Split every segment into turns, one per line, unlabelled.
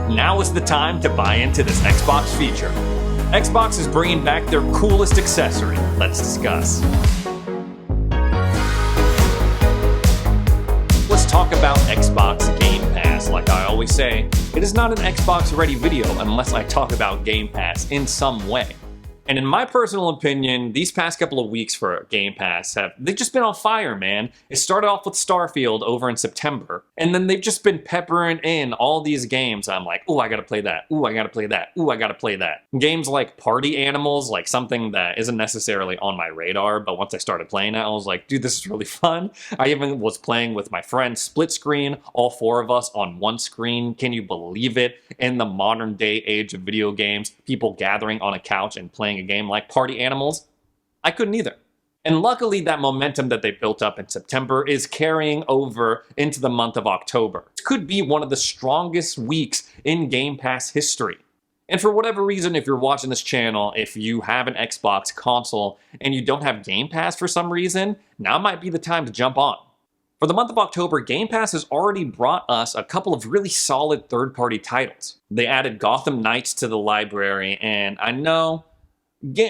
Now is the time to buy into this Xbox feature. Xbox is bringing back their coolest accessory. Let's discuss. Let's talk about Xbox Game Pass. Like I always say, it is not an Xbox-ready video unless I talk about Game Pass in some way. And in my personal opinion, these past couple of weeks for Game Pass they've just been on fire, man. It started off with Starfield over in September, and then they've just been peppering in all these games. I'm like, ooh, I gotta play that. Ooh, I gotta play that. Ooh, I gotta play that. Games like Party Animals, like something that isn't necessarily on my radar, but once I started playing it, I was like, dude, this is really fun. I even was playing with my friend split screen, all four of us on one screen. Can you believe it? In the modern day age of video games, people gathering on a couch and playing a game like Party Animals, I couldn't either. And luckily, that momentum that they built up in September is carrying over into the month of October. It could be one of the strongest weeks in Game Pass history. And for whatever reason, if you're watching this channel, if you have an Xbox console and you don't have Game Pass for some reason, now might be the time to jump on. For the month of October, Game Pass has already brought us a couple of really solid third-party titles. They added Gotham Knights to the library, and I know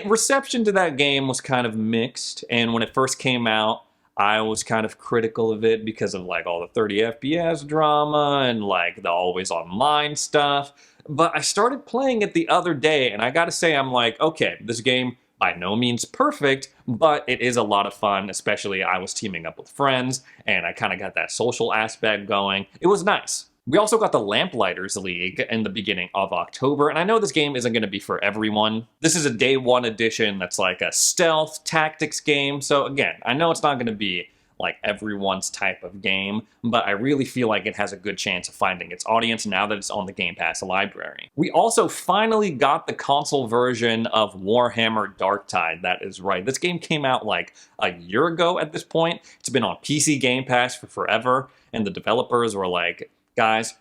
reception to that game was kind of mixed, and when it first came out, I was kind of critical of it because of like all the 30 FPS drama and like the always online stuff. But I started playing it the other day, and I gotta say, I'm like, okay, this game by no means perfect, but it is a lot of fun, especially I was teaming up with friends, and I kind of got that social aspect going. It was nice. We also got the Lamplighters League in the beginning of October, and I know this game isn't going to be for everyone. This is a day one edition that's like a stealth tactics game, so again, I know it's not going to be like everyone's type of game, but I really feel like it has a good chance of finding its audience now that it's on the Game Pass library. We also finally got the console version of Warhammer Darktide. That is right. This game came out like a year ago at this point. It's been on PC Game Pass for forever, and the developers were like, guys,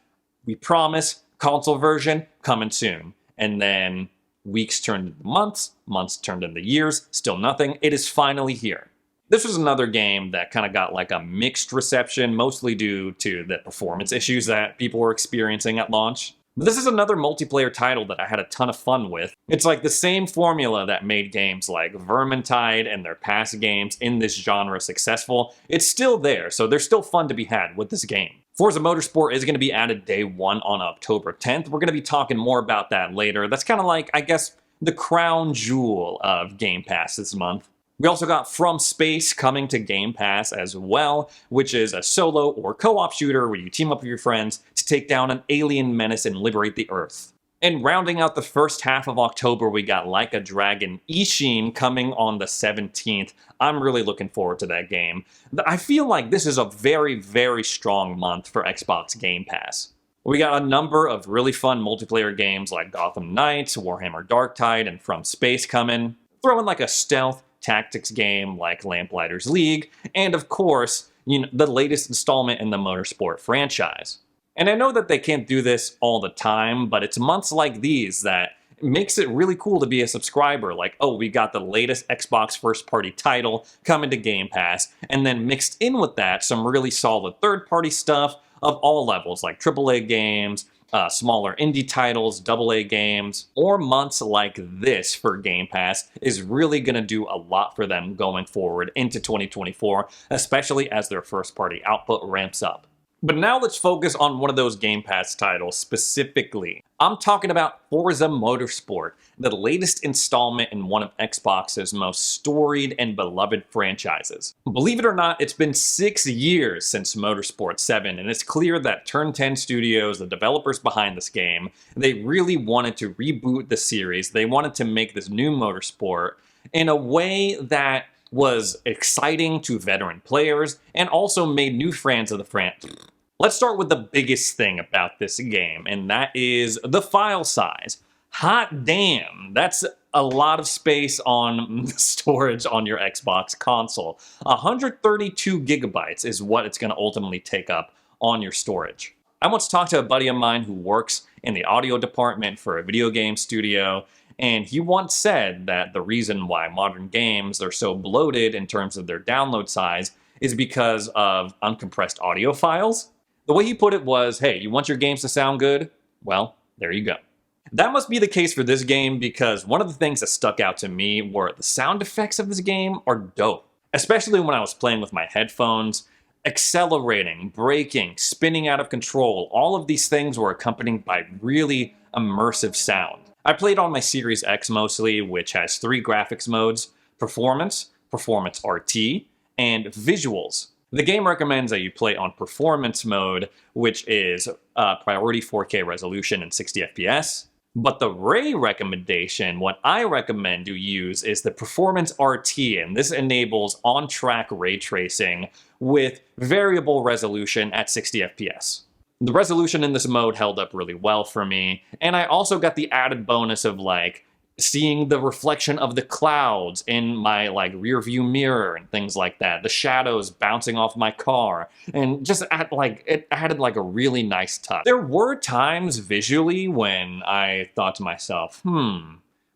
we promise, console version coming soon. And then weeks turned into months, months turned into years, still nothing. It is finally here. This was another game that kind of got like a mixed reception, mostly due to the performance issues that people were experiencing at launch. But this is another multiplayer title that I had a ton of fun with. It's like the same formula that made games like Vermintide and their past games in this genre successful. It's still there, so there's still fun to be had with this game. Forza Motorsport is going to be added day one on October 10th. We're going to be talking more about that later. That's kind of like, I guess, the crown jewel of Game Pass this month. We also got From Space coming to Game Pass as well, which is a solo or co-op shooter where you team up with your friends to take down an alien menace and liberate the Earth. And rounding out the first half of October, we got Like a Dragon Ishin coming on the 17th. I'm really looking forward to that game. I feel like this is a very, very strong month for Xbox Game Pass. We got a number of really fun multiplayer games like Gotham Knights, Warhammer Darktide, and From Space coming. Throw in like a stealth tactics game like Lamplighters League, and of course, the latest installment in the Motorsport franchise. And I know that they can't do this all the time, but it's months like these that makes it really cool to be a subscriber. Like, oh, we got the latest Xbox first-party title coming to Game Pass, and then mixed in with that, some really solid third-party stuff of all levels, like AAA games, smaller indie titles, AA games, or months like this for Game Pass is really going to do a lot for them going forward into 2024, especially as their first-party output ramps up. But now let's focus on one of those Game Pass titles specifically. I'm talking about Forza Motorsport, the latest installment in one of Xbox's most storied and beloved franchises. Believe it or not, it's been 6 years since Motorsport 7, and it's clear that Turn 10 Studios, the developers behind this game, they really wanted to reboot the series. They wanted to make this new Motorsport in a way that was exciting to veteran players and also made new fans of the franchise. Let's start with the biggest thing about this game, and that is the file size. Hot damn, that's a lot of space on storage on your Xbox console. 132 gigabytes is what it's going to ultimately take up on your storage. I once talked to a buddy of mine who works in the audio department for a video game studio, and he once said that the reason why modern games are so bloated in terms of their download size is because of uncompressed audio files. The way he put it was, hey, you want your games to sound good? Well, There you go. That must be the case for this game because one of the things that stuck out to me were the sound effects of this game are dope. Especially when I was playing with my headphones, accelerating, braking, spinning out of control, all of these things were accompanied by really immersive sound. I played on my Series X mostly, which has 3 graphics modes: Performance, Performance RT, and Visuals. The game recommends that you play on Performance mode, which is priority 4K resolution and 60 FPS. But the Ray recommendation, what I recommend you use is the Performance RT, and this enables on-track ray tracing with variable resolution at 60 FPS. The resolution in this mode held up really well for me, and I also got the added bonus of like seeing the reflection of the clouds in my like rear view mirror and things like that, the shadows bouncing off my car, and just it added like a really nice touch. There were times visually when I thought to myself,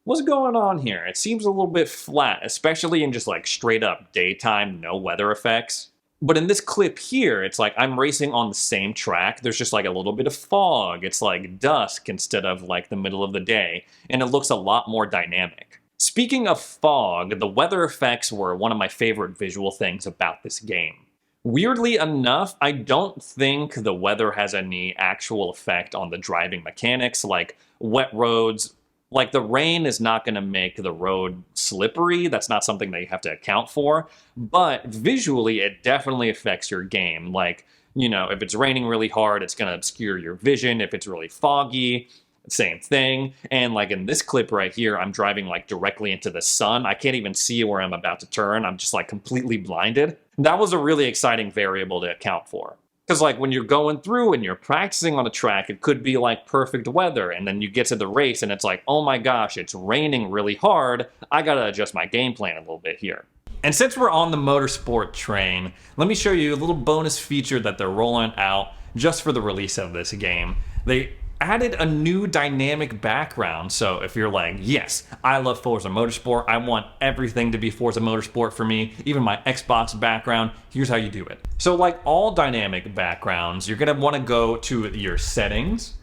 what's going on here? It seems a little bit flat, especially in just like straight up daytime, no weather effects. But in this clip here, it's like I'm racing on the same track. There's just like a little bit of fog. It's like dusk instead of like the middle of the day, and it looks a lot more dynamic. Speaking of fog, the weather effects were one of my favorite visual things about this game. Weirdly enough, I don't think the weather has any actual effect on the driving mechanics, like wet roads. Like, the rain is not going to make the road slippery. That's not something that you have to account for. But visually, it definitely affects your game. Like, you know, if it's raining really hard, it's going to obscure your vision. If it's really foggy, same thing. And like in this clip right here, I'm driving like directly into the sun. I can't even see where I'm about to turn. I'm just like completely blinded. That was a really exciting variable to account for. Because like when you're going through and you're practicing on a track, it could be like perfect weather, and then you get to the race and it's like, oh my gosh, it's raining really hard. I gotta adjust my game plan a little bit here. And since we're on the motorsport train, let me show you a little bonus feature that they're rolling out just for the release of this game. They added a new dynamic background. So if you're like, yes, I love Forza Motorsport, I want everything to be Forza Motorsport for me, even my Xbox background, here's how you do it. So like all dynamic backgrounds, you're gonna wanna go to your settings.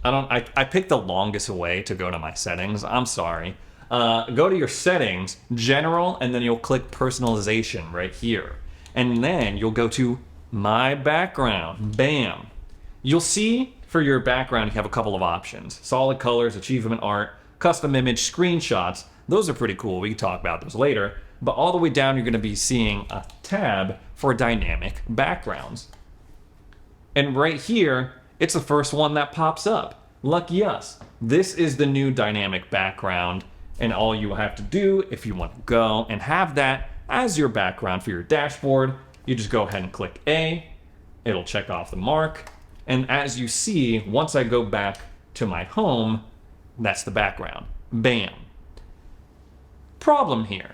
I picked the longest way to go to my settings, I'm sorry. Go to your settings, general, and then you'll click personalization right here. And then you'll go to my background, bam. You'll see for your background, you have a couple of options: solid colors, achievement art, custom image, screenshots. Those are pretty cool. We can talk about those later. But all the way down, you're going to be seeing a tab for dynamic backgrounds. And right here, it's the first one that pops up. Lucky us. This is the new dynamic background. And all you have to do, if you want to go and have that as your background for your dashboard, you just go ahead and click A. It'll check off the mark. And as you see, once I go back to my home, that's the background. Bam. Problem here.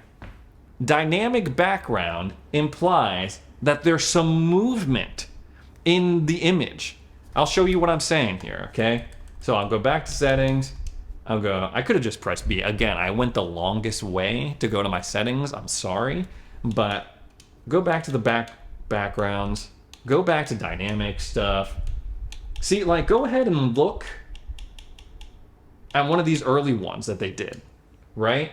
Dynamic background implies that there's some movement in the image. I'll show you what I'm saying here, okay? So I'll go back to settings. I could have just pressed B. Again, I went the longest way to go to my settings. I'm sorry. But go back to the backgrounds. Go back to dynamic stuff. See, like, go ahead and look at one of these early ones that they did, right?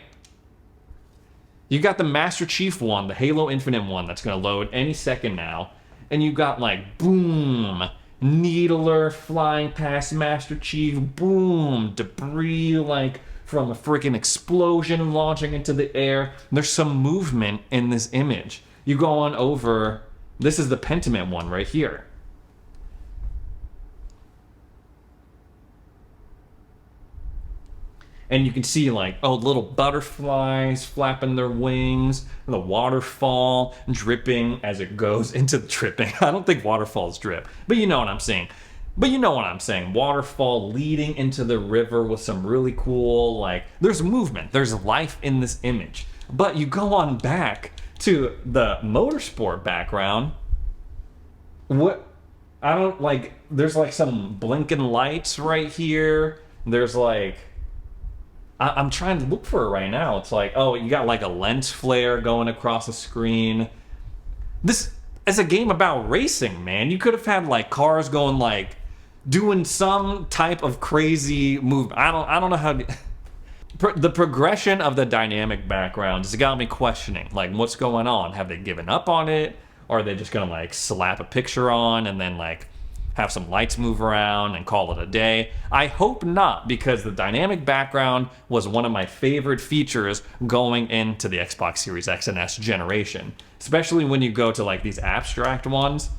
You got the Master Chief one, the Halo Infinite one that's going to load any second now. And you got, like, boom, Needler flying past Master Chief, boom, debris, like, from a freaking explosion launching into the air. There's some movement in this image. You go on over, this is the Pentiment one right here. And you can see like, oh, little butterflies flapping their wings, the waterfall dripping as it goes into the dripping. I don't think waterfalls drip, but you know what I'm saying. Waterfall leading into the river with some really cool, like, there's movement, there's life in this image. But you go on back to the motorsport background. There's like some blinking lights right here. There's like, I'm trying to look for it right now. It's like, oh, you got like a lens flare going across the screen. This is a game about racing, man. You could have had like cars going like doing some type of crazy movement. I don't know how the progression of the dynamic background has got me questioning, like, what's going on? Have they given up on it? Or are they just gonna like slap a picture on and then like have some lights move around and call it a day? I hope not, because the dynamic background was one of my favorite features going into the Xbox Series X and S generation, especially when you go to like these abstract ones.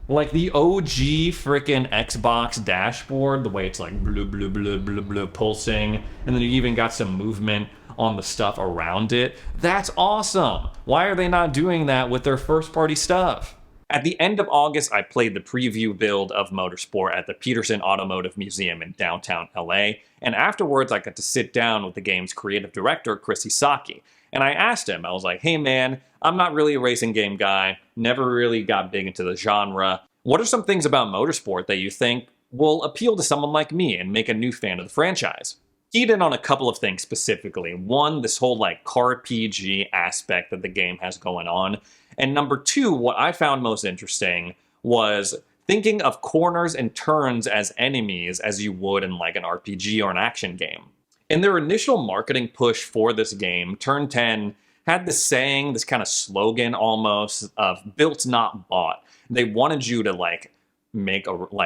Like the OG freaking Xbox dashboard, the way it's like blue, blue, blue, blue, blue, pulsing, and then you even got some movement on the stuff around it. That's awesome. Why are they not doing that with their first party stuff? At the end of August, I played the preview build of Motorsport at the Peterson Automotive Museum in downtown LA, and afterwards I got to sit down with the game's creative director, Chris Isaki. And I asked him, I was like, hey man, I'm not really a racing game guy, never really got big into the genre. What are some things about Motorsport that you think will appeal to someone like me and make a new fan of the franchise? Keyed in on a couple of things specifically. One, this whole like car PG aspect that the game has going on. And number two, what I found most interesting was thinking of corners and turns as enemies as you would in like an RPG or an action game. In their initial marketing push for this game, Turn 10 had this saying, this kind of slogan almost of built not bought. They wanted you to like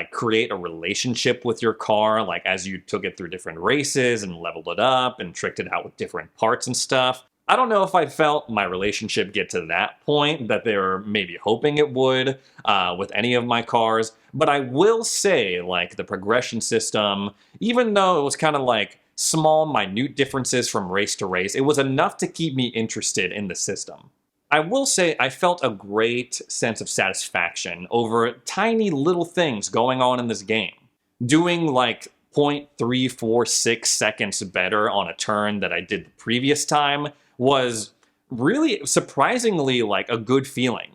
create a relationship with your car, like as you took it through different races and leveled it up and tricked it out with different parts and stuff. I don't know if I felt my relationship get to that point that they were maybe hoping it would with any of my cars, but I will say like the progression system, even though it was kind of like small, minute differences from race to race, it was enough to keep me interested in the system. I will say I felt a great sense of satisfaction over tiny little things going on in this game. Doing like 0.346 seconds better on a turn that I did the previous time was really surprisingly like a good feeling.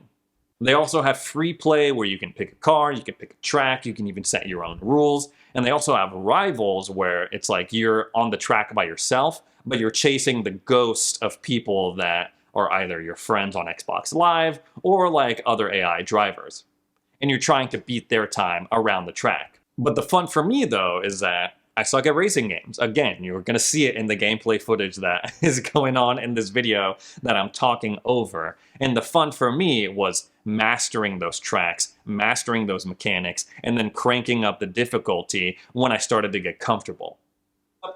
They also have free play where you can pick a car, you can pick a track, you can even set your own rules. And they also have rivals where it's like you're on the track by yourself, but you're chasing the ghost of people that are either your friends on Xbox Live or like other AI drivers. And you're trying to beat their time around the track. But the fun for me though is that I suck at racing games. Again, you're going to see it in the gameplay footage that is going on in this video that I'm talking over. And the fun for me was mastering those tracks, mastering those mechanics, and then cranking up the difficulty when I started to get comfortable.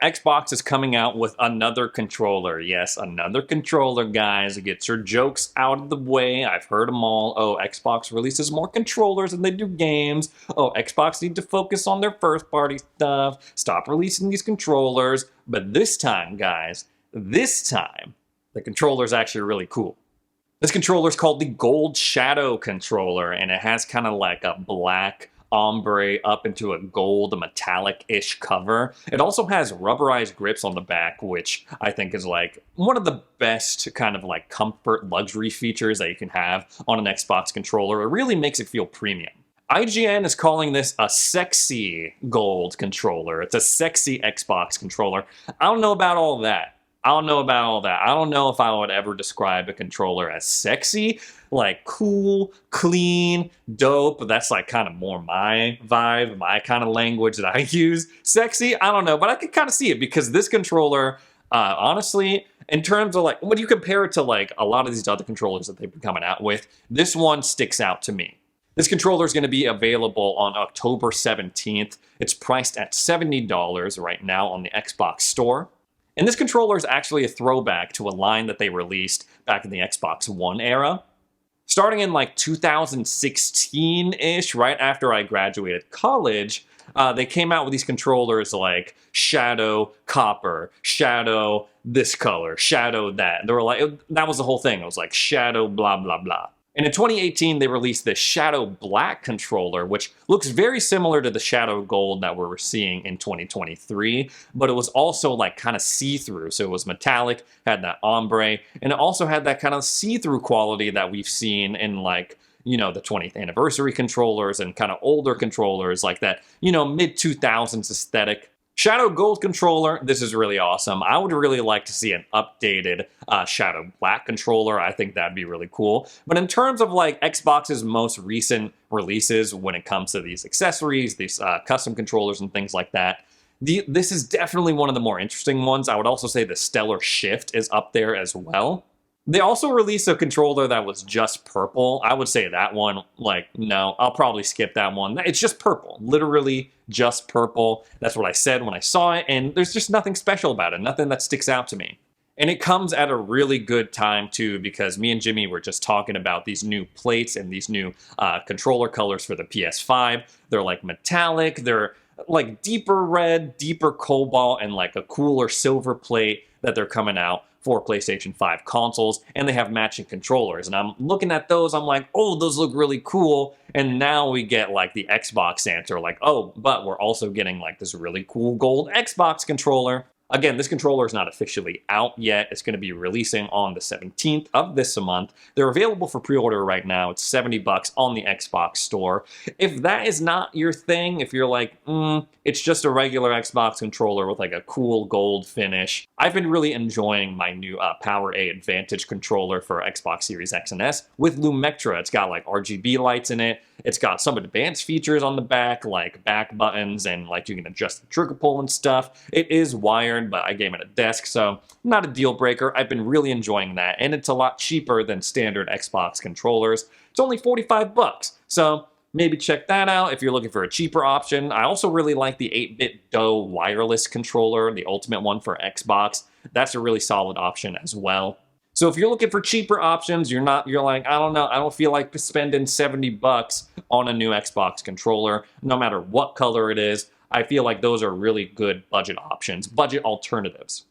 Xbox is coming out with another controller. Yes, another controller, guys. Get your jokes out of the way. I've heard them all. Oh, Xbox releases more controllers than they do games. Oh, Xbox need to focus on their first-party stuff. Stop releasing these controllers. But this time, guys, this time, the controller's actually really cool. This controller is called the Gold Shadow controller, and it has kind of like a black ombre up into a gold metallic-ish cover. It also has rubberized grips on the back, which I think is like one of the best kind of like comfort luxury features that you can have on an Xbox controller. It really makes it feel premium. IGN is calling this a sexy gold controller. It's a sexy Xbox controller. I don't know about all that. I don't know if I would ever describe a controller as sexy, like cool, clean, dope. But that's like kind of more my vibe, my kind of language that I use. Sexy, I don't know, but I can kind of see it because this controller, honestly, in terms of like, when you compare it to like a lot of these other controllers that they've been coming out with, this one sticks out to me. This controller is going to be available on October 17th. It's priced at $70 right now on the Xbox Store. And this controller is actually a throwback to a line that they released back in the Xbox One era. Starting in like 2016-ish, right after I graduated college, they came out with these controllers like Shadow Copper, Shadow this color, Shadow that. They were like, that was the whole thing. It was like Shadow blah, blah, blah. And in 2018, they released the Shadow Black controller, which looks very similar to the Shadow Gold that we're seeing in 2023, but it was also like kind of see-through. So it was metallic, had that ombre, and it also had that kind of see-through quality that we've seen in like, you know, the 20th anniversary controllers and kind of older controllers like that, you know, mid-2000s aesthetic. Shadow Gold controller, this is really awesome. I would really like to see an updated Shadow Black controller. I think that'd be really cool. But in terms of like Xbox's most recent releases when it comes to these accessories, these custom controllers and things like that, this is definitely one of the more interesting ones. I would also say the Stellar Shift is up there as well. They also released a controller that was just purple. I would say that one, like, no, I'll probably skip that one. It's just purple, literally just purple. That's what I said when I saw it, and there's just nothing special about it, nothing that sticks out to me. And it comes at a really good time, too, because me and Jimmy were just talking about these new plates and these new controller colors for the PS5. They're like metallic, they're like deeper red, deeper cobalt, and like a cooler silver plate that they're coming out for PlayStation 5 consoles, and they have matching controllers. And I'm looking at those, I'm like, oh, those look really cool. And now we get like the Xbox answer, like, oh, but we're also getting like this really cool gold Xbox controller. Again, this controller is not officially out yet. It's going to be releasing on the 17th of this month. They're available for pre-order right now. It's $70 on the Xbox store. If that is not your thing, if you're like, it's just a regular Xbox controller with like a cool gold finish, I've been really enjoying my new Power A Advantage controller for Xbox Series X and S with Lumectra. It's got like RGB lights in it. It's got some advanced features on the back, like back buttons, and like you can adjust the trigger pull and stuff. It is wired, but I game at a desk, so not a deal breaker. I've been really enjoying that, and it's a lot cheaper than standard Xbox controllers. It's only $45, so maybe check that out if you're looking for a cheaper option. I also really like the 8-bit DOE wireless controller, the ultimate one for Xbox. That's a really solid option as well. So if you're looking for cheaper options, you're like, I don't know, I don't feel like spending $70 on a new Xbox controller, no matter what color it is. I feel like those are really good budget options, budget alternatives.